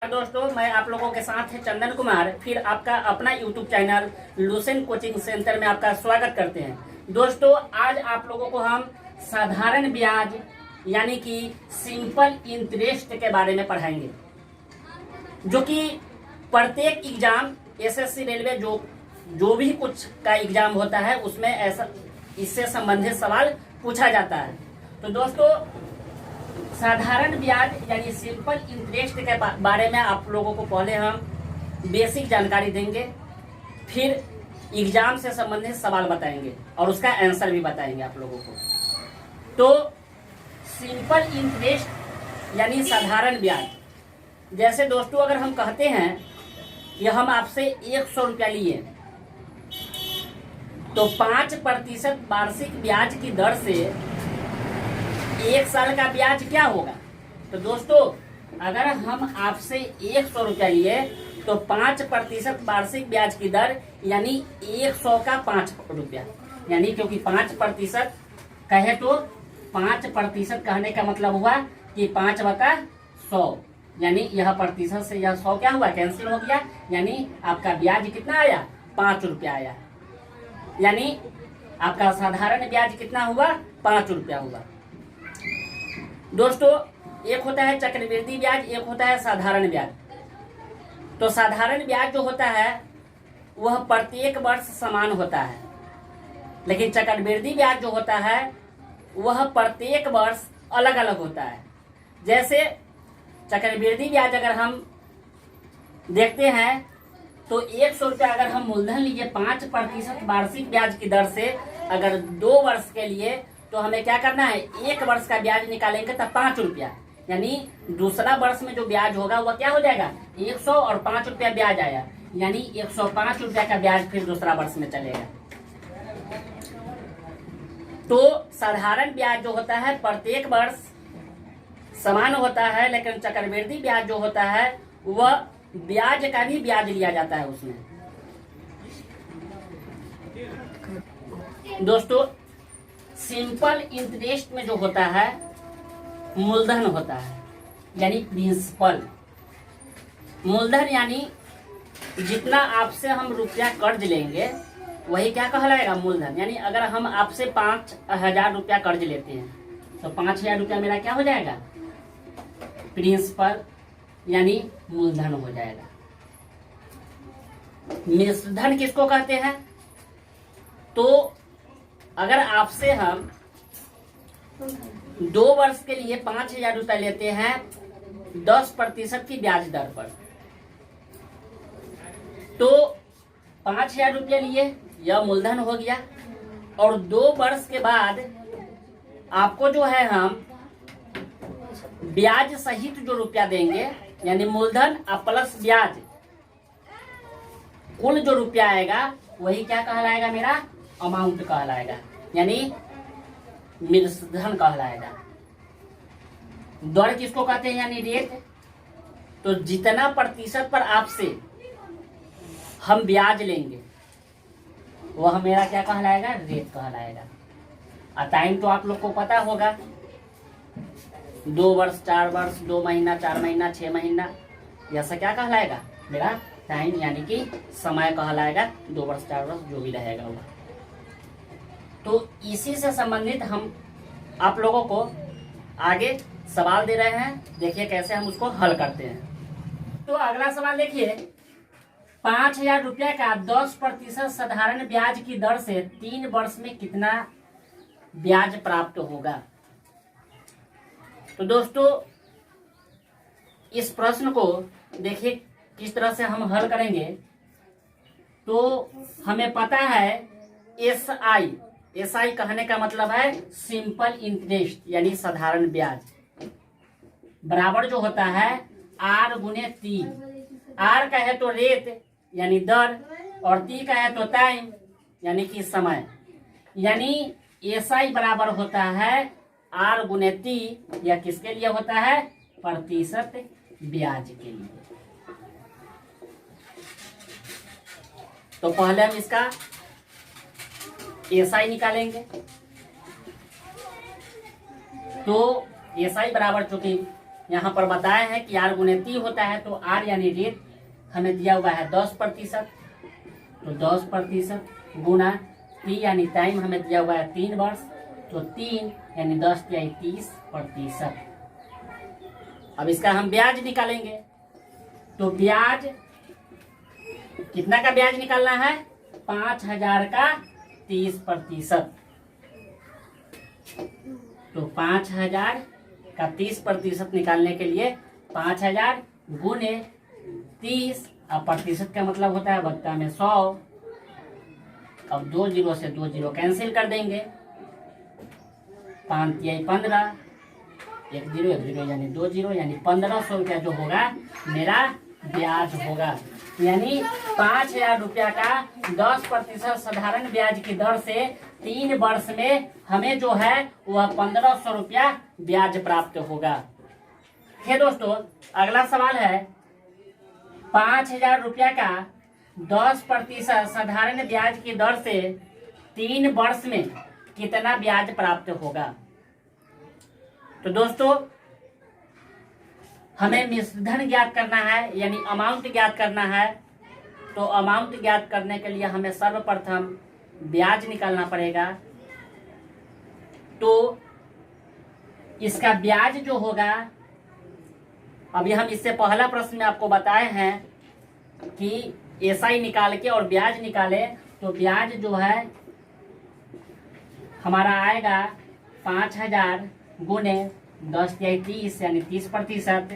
दोस्तों, मैं आप लोगों के साथ चंदन कुमार फिर आपका अपना YouTube channel Lucent coaching centre में आपका स्वागत करते हैं। दोस्तों, आज आप लोगों को हम साधारण ब्याज यानी कि सिंपल इंटरेस्ट के बारे में पढ़ाएंगे, जो कि प्रत्येक एग्जाम एसएससी रेलवे जो भी कुछ का एग्जाम होता है उसमें ऐसा इससे संबंधित सवाल पूछा जाता है। तो दोस्तों, साधारण ब्याज यानी सिंपल इंटरेस्ट के बारे में आप लोगों को पहले हम बेसिक जानकारी देंगे, फिर एग्जाम से संबंधित सवाल बताएंगे और उसका आंसर भी बताएंगे आप लोगों को। तो सिंपल इंटरेस्ट यानी साधारण ब्याज, जैसे दोस्तों अगर हम कहते हैं कि हम आपसे 100 रुपया लिए तो 5% वार्षिक ब्याज की दर से 1 साल का ब्याज क्या होगा। तो दोस्तों, अगर हम आपसे 100 रुपया लिए तो 5% वार्षिक ब्याज की दर यानी 100 का 5 रुपया, यानी क्योंकि 5% कहे तो 5% कहने का मतलब हुआ कि 5/100, यानी यह प्रतिशत से यह 100 क्या हुआ, कैंसिल हो गया, यानी आपका ब्याज कितना आया, 5 रुपया आया। यानी आपका साधारण ब्याज कितना हुआ, 5 रुपया हुआ। दोस्तों, एक होता है चक्रवृद्धि ब्याज, एक होता है साधारण ब्याज। तो साधारण ब्याज जो होता है वह प्रत्येक वर्ष समान होता है, लेकिन चक्रवृद्धि ब्याज जो होता है वह प्रत्येक वर्ष अलग अलग होता है। जैसे चक्रवृद्धि ब्याज अगर हम देखते हैं तो 100 रुपया अगर हम मूलधन लिए 5% वार्षिक ब्याज की दर से अगर 2 वर्ष के लिए, तो हमें क्या करना है, 1 वर्ष का ब्याज निकालेंगे तब 5 रुपया, यानी दूसरा वर्ष में जो ब्याज होगा वह क्या हो जाएगा, 100 और 5 रुपया ब्याज आया, यानी 105 रुपया का ब्याज फिर दूसरा वर्ष में चलेगा। तो साधारण ब्याज जो होता है प्रत्येक वर्ष समान होता है, लेकिन चक्रवृद्धि ब्याज जो होता है वह ब्याज का भी ब्याज लिया जाता है उसमें। दोस्तों, सिंपल इंटरेस्ट में जो होता है मूलधन होता है, यानी प्रिंसिपल। मूलधन यानी जितना आपसे हम रुपया कर्ज लेंगे वही क्या कहलाएगा, मूलधन। यानी अगर हम आपसे 5,000 रुपया कर्ज लेते हैं तो 5,000 रुपया मेरा क्या हो जाएगा, प्रिंसिपल यानी मूलधन हो जाएगा। मिश्रधन किसको कहते हैं, तो अगर आपसे हम 2 वर्ष के लिए 5,000 रुपया लेते हैं 10% की ब्याज दर पर, तो 5,000 रुपया लिए, यह मूलधन हो गया। और 2 वर्ष के बाद आपको जो है हम ब्याज सहित जो रुपया देंगे, यानी मूलधन और प्लस ब्याज, कुल जो रुपया आएगा वही क्या कहलाएगा, मेरा अमाउंट कहलाएगा, यानी मिश्रधन कहलाएगा। दर किसको कहते हैं, यानी रेट। तो जितना प्रतिशत पर आपसे हम ब्याज लेंगे वह मेरा क्या कहलाएगा, रेट कहलाएगा। और टाइम तो आप लोग को पता होगा, 2 वर्ष, 4 वर्ष, 2 महीना, 4 महीना, 6 महीना, ऐसा क्या कहलाएगा, मेरा टाइम यानी कि समय कहलाएगा। 2 वर्ष, 4 वर्ष जो भी रहेगा वो। तो इसी से संबंधित हम आप लोगों को आगे सवाल दे रहे हैं, देखिए कैसे हम उसको हल करते हैं। तो अगला सवाल देखिए, 5,000 रुपया का 10% साधारण ब्याज की दर से 3 वर्ष में कितना ब्याज प्राप्त होगा। तो दोस्तों, इस प्रश्न को देखिए किस तरह से हम हल करेंगे। तो हमें पता है एसआई कहने का मतलब है सिंपल इंटरेस्ट यानी साधारण ब्याज, बराबर जो होता है R गुने T। R का है तो रेट यानी दर, और T का है तो टाइम यानी कि समय। यानी एसआई बराबर होता है R गुने T, यह किसके लिए होता है, प्रतिशत ब्याज के लिए। तो पहले हम इसका एसआई निकालेंगे। तो एसआई बराबर, चूंकि यहाँ पर बताए हैं कि R गुने T होता है, तो R यानी रेट हमें दिया हुआ है 10%, तो 10% गुना T यानी टाइम हमें दिया हुआ है 3 वर्ष, तो 3 यानी 10 यानी 30%। अब इसका हम ब्याज निकालेंगे, तो ब्याज कितना का ब्याज निकालना है, 5,000 का 30%। तो 5,000 का 30% निकालने के लिए 5,000 गुने 30, अब प्रतिशत का मतलब होता है बट्टा में 100। अब 2 जीरो से 2 जीरो कैंसिल कर देंगे, 5 या 15, 1 जीरो 1 जीरो यानी 2 जीरो, यानी 1,500 रुपया जो होगा मेरा ब्याज होगा। यानी 5,000 रुपया का 10% साधारण ब्याज की दर से 3 वर्ष में हमें जो है वह 1,500 रुपया ब्याज प्राप्त होगा। है दोस्तों, अगला सवाल है 5,000 रुपया का 10% साधारण ब्याज की दर से 3 वर्ष में कितना ब्याज प्राप्त होगा। तो दोस्तों हमें मिश्रधन ज्ञात करना है, यानी अमाउंट ज्ञात करना है। तो अमाउंट ज्ञात करने के लिए हमें सर्वप्रथम ब्याज निकालना पड़ेगा। तो इसका ब्याज जो होगा, अभी हम इससे पहला प्रश्न में आपको बताए हैं कि एसआई निकाल के और ब्याज निकाले, तो ब्याज जो है हमारा आएगा 5,000 गुने 10 या 30 यानी 30%,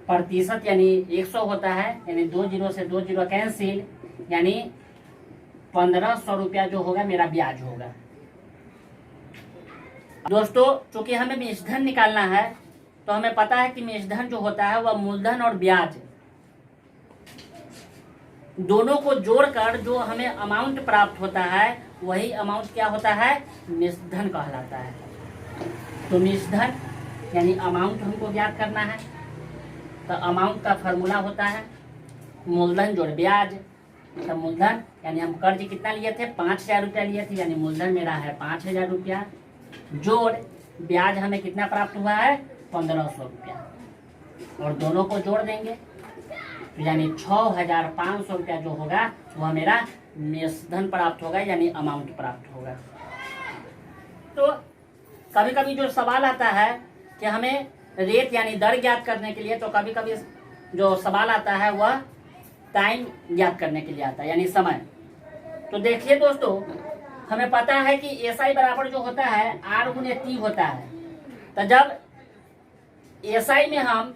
प्रतिशत यानी 100 होता है, यानी 2 जीरो से 2 जीरो कैंसिल, यानी 1,500 रुपया जो होगा मेरा ब्याज होगा। दोस्तों चूंकि हमें मिश्रधन निकालना है, तो हमें पता है कि मिश्रधन जो होता है वह मूलधन और ब्याज दोनों को जोड़कर जो हमें अमाउंट प्राप्त होता है वही अमाउंट क्या होता है, मिश्रधन कहलाता है। तो मिश्रधन यानी अमाउंट हमको ज्ञात करना है। तो अमाउंट का फार्मूला होता है मूलधन जोड़ ब्याज। तो मूलधन यानी हम कर्ज कितना लिए थे, 5,000 रुपया लिए थे, यानी मूलधन मेरा है 5,000 रुपया, जोड़ ब्याज हमें कितना प्राप्त हुआ है, 1,500 रुपया, और दोनों को जोड़ देंगे, तो यानी 6,500 रुपया जो होगा वह मेरा मिश्रधन प्राप्त होगा, यानी अमाउंट प्राप्त होगा। तो कभी कभी जो सवाल आता है कि हमें रेट यानी दर ज्ञात करने के लिए, तो कभी कभी जो सवाल आता है वह टाइम ज्ञात करने के लिए आता है, यानी समय। तो देखिए दोस्तों, हमें पता है कि एसआई बराबर जो होता है आर गुने टी होता है। तो जब एसआई में हम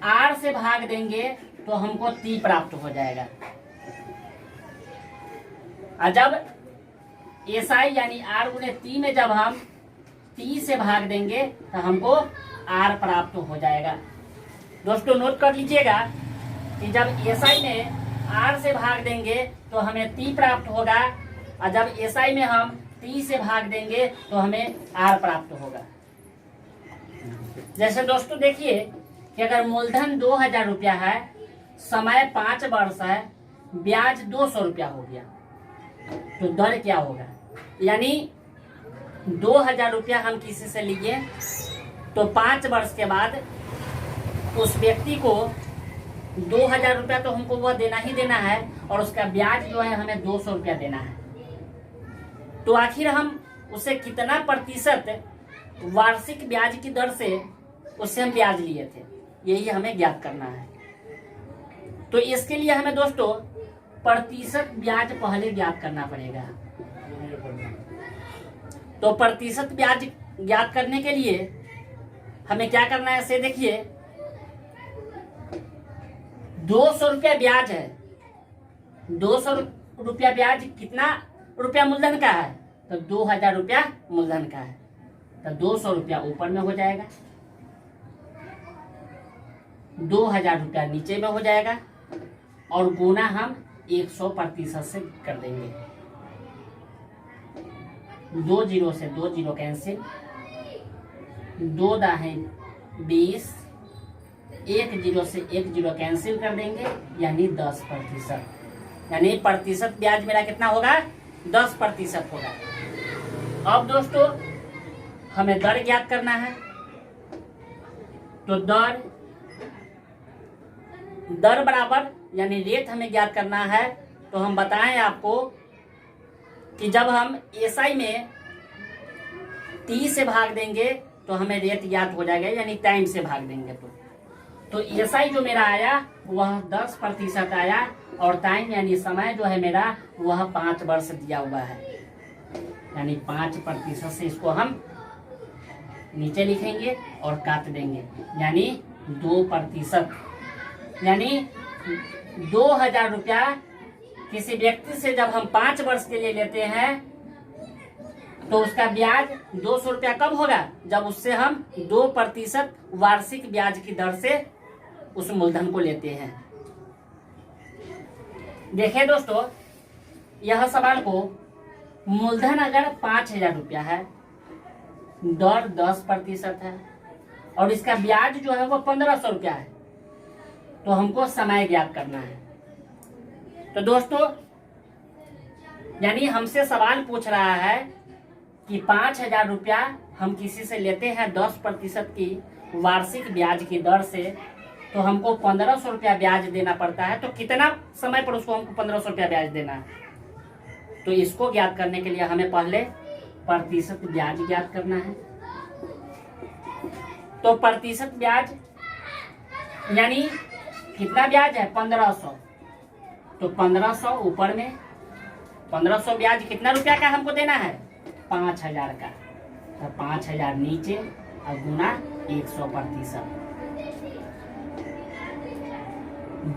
आर से भाग देंगे तो हमको टी प्राप्त हो जाएगा, और जब एसआई यानी आर गुने टी में जब हम टी से भाग देंगे तो हमको आर प्राप्त हो जाएगा। दोस्तों नोट कर लीजिएगा कि जब एसआई में आर से भाग देंगे तो हमें टी प्राप्त होगा, और जब एसआई में हम टी से भाग देंगे तो हमें आर प्राप्त होगा। जैसे दोस्तों देखिए कि अगर मूलधन 2,000 रुपया है, समय 5 वर्ष है, ब्याज 200 रुपया हो गया, तो दर क्या होगा, यानी 2,000 रुपया हम किसी से लिए, तो 5 वर्ष के बाद उस व्यक्ति को 2,000 रुपया तो हमको वह देना ही देना है, और उसका ब्याज जो है हमें 200 रुपया देना है। तो आखिर हम उसे कितना प्रतिशत वार्षिक ब्याज की दर से उससे हम ब्याज लिए थे, यही हमें ज्ञात करना है। तो इसके लिए हमें दोस्तों प्रतिशत ब्याज पहले ज्ञात करना पड़ेगा। तो प्रतिशत ब्याज ज्ञात करने के लिए हमें क्या करना है, से देखिए 200 रुपया ब्याज है, 200 रुपया ब्याज कितना रुपया मूलधन का है, तो 2,000 रुपया मूलधन का है, तो 200 रुपया ऊपर में हो जाएगा, 2,000 रुपया नीचे में हो जाएगा, और गुना हम 100% से कर देंगे। 2 जीरो से 2 जीरो कैंसिल, 2 दाहें 20, 1 जीरो से 1 जीरो कैंसिल कर देंगे, यानी 10%, यानी प्रतिशत ब्याज मेरा कितना होगा, 10% होगा। अब दोस्तों हमें दर ज्ञात करना है। तो दर बराबर यानी रेट हमें ज्ञात करना है। तो हम बताएं आपको कि जब हम एसआई में 30 से भाग देंगे तो हमें रेट ज्ञात हो जाएगा, यानी टाइम से भाग देंगे तो एसआई जो मेरा आया वह 10% आया और टाइम यानी समय जो है मेरा वह 5 वर्ष दिया हुआ है, यानी 5% से इसको हम नीचे लिखेंगे और काट देंगे, यानी 2%, यानी 2000 रुपया किसी व्यक्ति से जब हम 5 वर्ष के लिए लेते हैं तो उसका ब्याज 200 रुपया कब होगा, जब उससे हम 2% वार्षिक ब्याज की दर से उस मूलधन को लेते हैं। देखिए दोस्तों, यह सवाल को मूलधन अगर 5000 रुपया है, दर 10% है और इसका ब्याज जो है वो 1500 रुपया है, तो हमको समय ज्ञात करना है। तो दोस्तों यानी हमसे सवाल पूछ रहा है कि 5000 रुपया हम किसी से लेते हैं 10% की वार्षिक ब्याज की दर से, तो हमको 1500 रुपया ब्याज देना पड़ता है। तो कितना समय पर उसको हमको 1500 रुपया ब्याज देना है, तो इसको ज्ञात करने के लिए हमें पहले प्रतिशत ब्याज ज्ञात करना है। तो प्रतिशत ब्याज यानी कितना ब्याज है 1500, तो 1500 ऊपर में 1500 ब्याज कितना रुपया का हमको देना है 5000 का, तो 5000 नीचे और गुना 100%।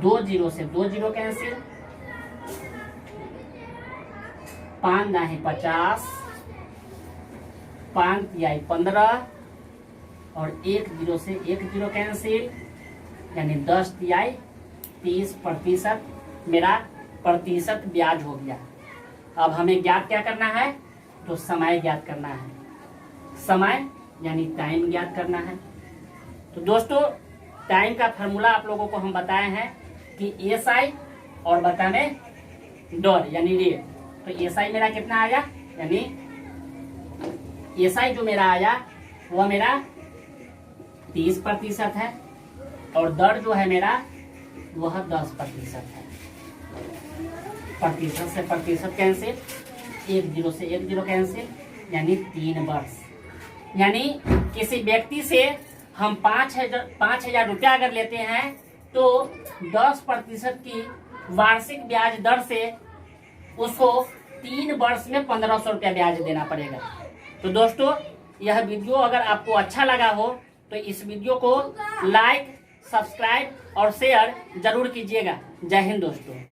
2 जीरो से 2 जीरो कैंसिल, 5 नहीं 50, 5 तिहाई 15 और 1 जीरो से 1 जीरो कैंसिल, यानी 10 तिहाई 30% मेरा प्रतिशत ब्याज हो गया। अब हमें ज्ञात क्या करना है, तो समय ज्ञात करना है, समय यानी टाइम ज्ञात करना है। तो दोस्तों टाइम का फार्मूला आप लोगों को हम बताए हैं कि एसआई और बताने दर यानी रेट। तो एसआई मेरा कितना आया, यानी एसआई जो मेरा आया वह मेरा 30% है और दर जो है मेरा वह 10% है। प्रतिशत से प्रतिशत कैंसिल, 1 जीरो से 1 जीरो कैंसिल, यानी 3 वर्ष। यानी किसी व्यक्ति से हम 5000 रुपया अगर लेते हैं तो 10% की वार्षिक ब्याज दर से उसको 3 वर्ष में 1500 रुपया ब्याज देना पड़ेगा। तो दोस्तों यह वीडियो अगर आपको अच्छा लगा हो तो इस वीडियो को लाइक, सब्सक्राइब और शेयर जरूर कीजिएगा। जय हिंद दोस्तों।